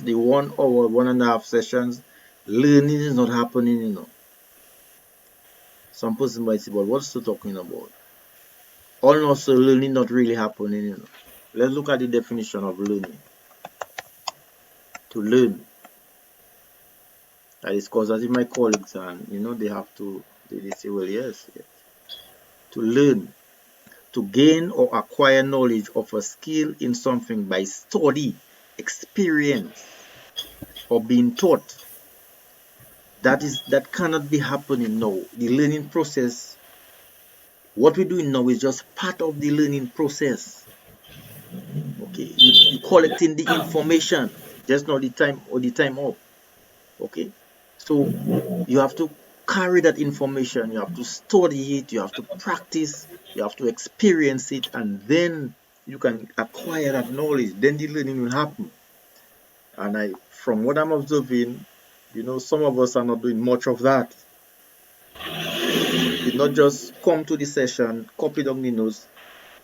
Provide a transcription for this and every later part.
the 1 hour, 1.5 sessions, learning is not happening. Some person might say, but what's he talking about? Also, learning not really happening. Let's look at the definition of learning. To learn. That is because as if my colleagues and they have to they say, well, yes. To learn. To gain or acquire knowledge of a skill in something by study, experience, or being taught. That cannot be happening now. The learning process, what we're doing now is just part of the learning process. Okay, you collecting the information, just not the time up. Okay, so you have to carry that information, you have to study it, you have to practice, you have to experience it, and then you can acquire that knowledge. Then the learning will happen. And from what I'm observing, some of us are not doing much of that. Did not just come to the session, copy down the notes,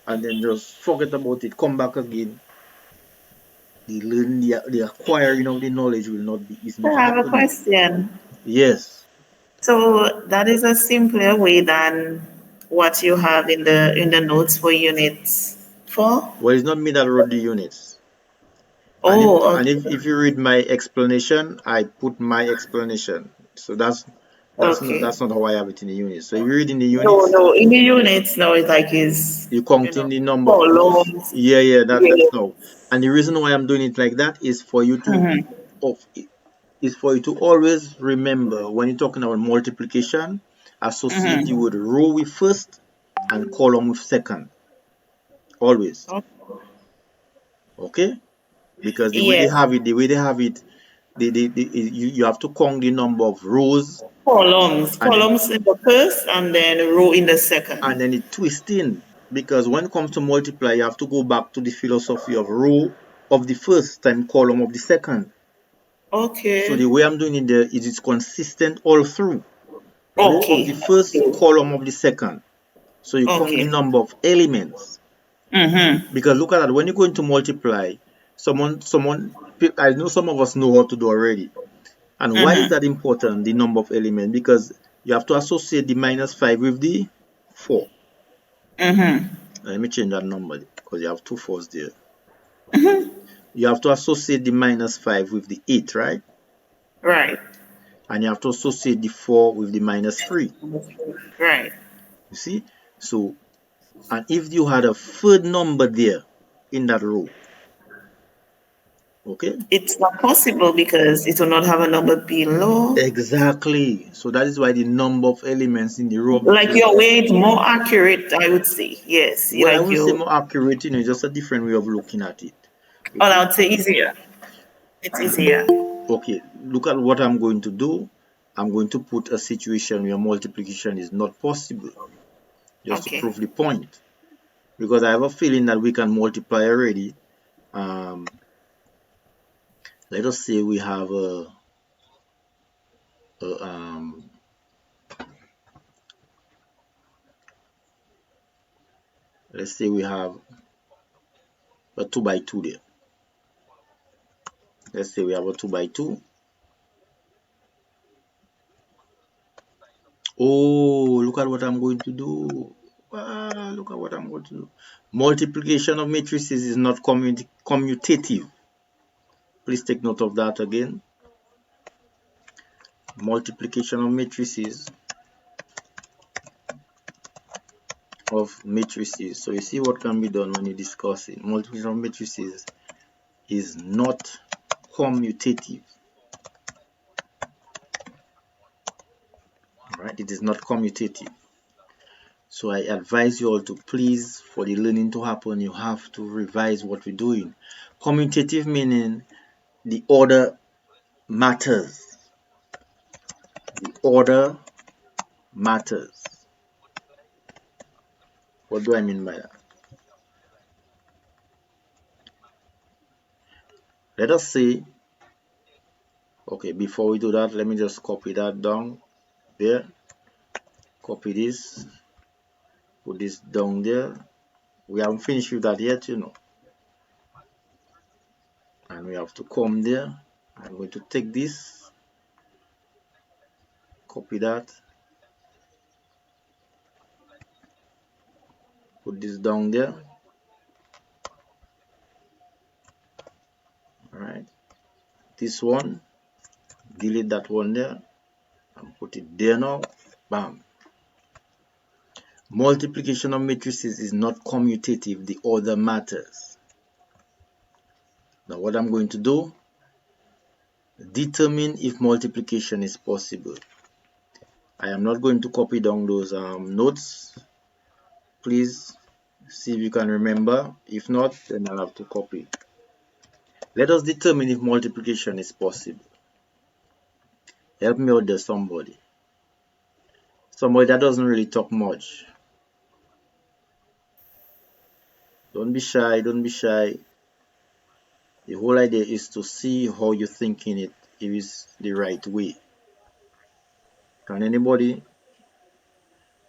and then just forget about it, come back again. The acquiring of the knowledge is I not have a happening. question. Yes. So that is a simpler way than what you have in the notes for units 4? Well, it's not me that wrote the units. And if Oh, and okay. if you read my explanation, I put my explanation. So Okay. that's not how I have it in the units. So if you read in the No, units, no. In the units, no, it's like is you count in the number. columns. Yeah, that's Yeah. no. And the reason why I'm doing it like that is for you to Mhm. of is for you to always remember when you're talking about multiplication, associate the Mhm. word row with first and column with second. Always. Oh, Okay? Because yes. the way they have it, you have to count the number of rows, Columns. and then Columns in the first and then row in the second. it twists in. Because when it comes to multiply, you have to go back to the philosophy of row of the first time column of the second. So the Okay. way I'm doing it there, it is consistent all through. Row of the Okay. first, column of the second. So you count the Okay. number of elements. Mm-hmm. Because look at that, when you're going to multiply, I know some of us know how to do already. And why is Mm-hmm. that important, the number of elements? Because you have to associate the -5 with the 4. Mm-hmm. Let me change that number because you have two 4s there. You have to associate the -5 with the 8, right? Right. And you have to associate the 4 with the -3. Right. You see? So, and if you had a third number there in that row, okay? It's not possible because it will not have a number below. Exactly. So that is why the number of elements in the row of the Like first. your way is more accurate, I would say. Yes. Well, I Like will say you, more accurate, it's just a different way of looking at it. well, I Okay. would say easier. It's easier. Okay. Look at what I'm going to do. I'm going to put a situation where multiplication is not possible, just to Okay. prove the point. Because I have a feeling that we can multiply already. Um, let us say we have a let's say we have a 2 by 2 there. Let's say we have a 2 by 2. Oh, look at what I'm going to do. Look at what I'm going to do. Multiplication of matrices is not commutative. Please take note of that again. Multiplication of matrices So you see what can be done when you discuss it. Multiplication of matrices is not commutative. Right? It is not commutative. So I advise you all to please, for the learning to happen, you have to revise what we're doing. Commutative meaning the order matters. The order matters. What do I mean by that? Let us say, okay, before we do that, let me just copy that down there. Copy this, put this down there. We haven't finished with that yet, And we have to come there. I'm going to take this, copy that, put this down there. All right, this one, delete that one there and put it there now. Bam. Multiplication of matrices is not commutative, the order matters. Now what I'm going to do, determine if multiplication is possible. I am not going to copy down those notes. Please see if you can remember. If not, then I'll have to copy. Let us determine if multiplication is possible. Help me out there, somebody. Somebody that doesn't really talk much. Don't be shy, don't be shy. The whole idea is to see how you're thinking it, if it's the right way. Can anybody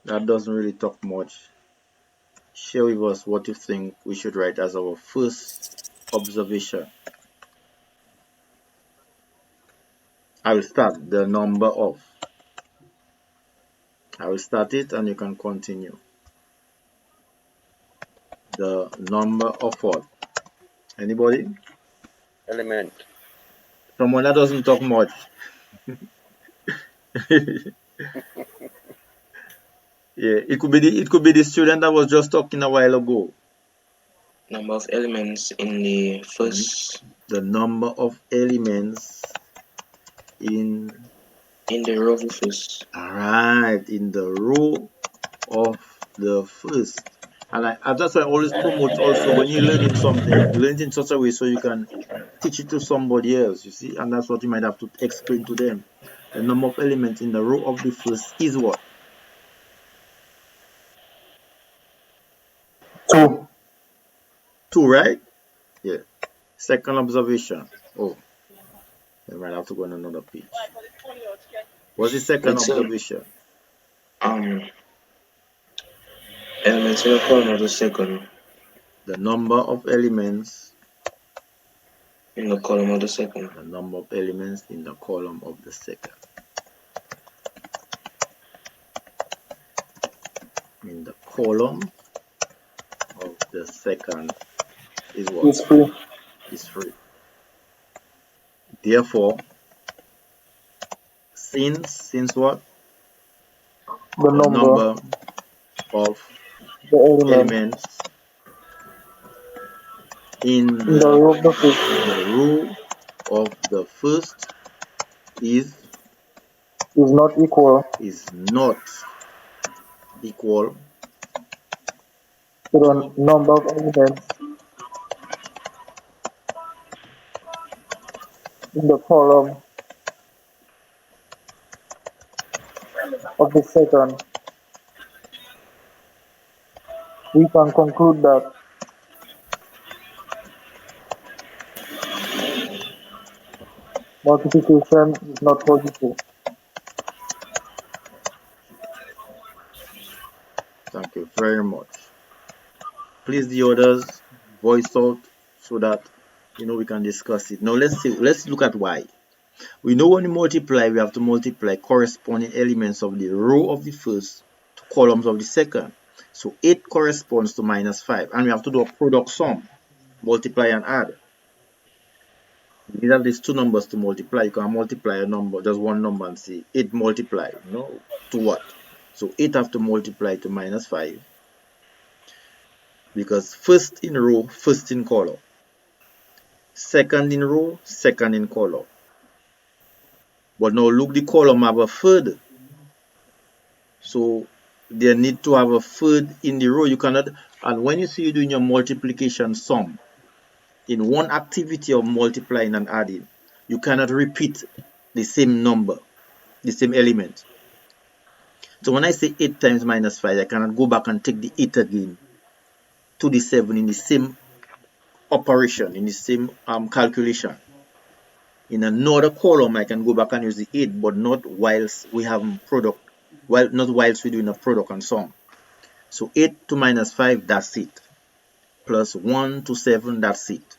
that doesn't really talk much share with us what you think we should write as our first observation? I will start the number of. I will start it and you can continue. The number of what? Anybody? Element. Someone that doesn't talk much. Yeah, it could be the student that was just talking a while ago. Number of elements in the first. The number of elements in the row of the first. Alright, in the row of the first. And that's why I always promote also when you're learning something, learn it in such a way so you can teach it to somebody else, you see, and that's what you might have to explain to them. The number of elements in the row of the first is what? 2. 2, right? Yeah. Second observation. Oh, I might have to go on another page. What's the second observation? Elements in the column of the second. The number of elements in the column of the second. The number of elements in the column of the second. In the column of the second is what? Is 3. Is 3. Therefore, since what? The number of the elements in the row of the first row of the first is not equal to the number of elements in the column of the second. We can conclude that multiplication is not possible. Thank you very much. Please, the others, voice out so that we can discuss it. Now let's look at why. We know when we multiply, we have to multiply corresponding elements of the row of the first to columns of the second. So 8 corresponds to -5, and we have to do a product sum, multiply and add. You need at least 2 numbers to multiply. You can multiply a number, just one number, and say 8 multiply, to what? So 8 have to multiply to -5, because first in row, first in column. Second in row, second in column. But now look, the column have a third. So they need to have a third in the row. You cannot, and when you see you doing your multiplication sum, in one activity of multiplying and adding, you cannot repeat the same number, the same element. So when I say 8 times -5, I cannot go back and take the 8 again to the 7 in the same operation, in the same calculation. In another column, I can go back and use the 8, but not whilst we have product, not whilst we're doing a product and sum. So 8 to -5, that's it. Plus 1 to 7, that's it.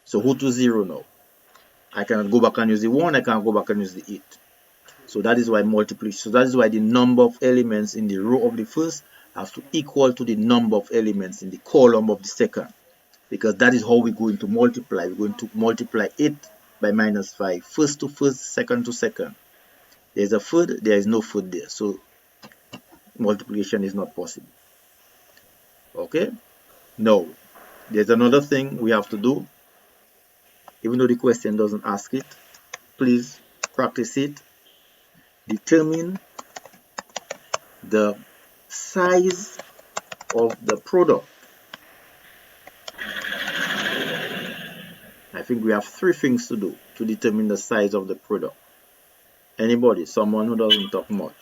So who to 0 now? I cannot go back and use the 1, I cannot go back and use the 8. So that is why multiplication, so that is why the number of elements in the row of the first has to equal to the number of elements in the column of the second. Because that is how we're going to multiply. We're going to multiply 8 by minus 5. First to first, second to second. There's a third, there is no third there. So multiplication is not possible. Okay? Now, there's another thing we have to do. Even though the question doesn't ask it, please practice it. Determine the size of the product. I think we have 3 things to do to determine the size of the product. Anybody? Someone who doesn't talk much.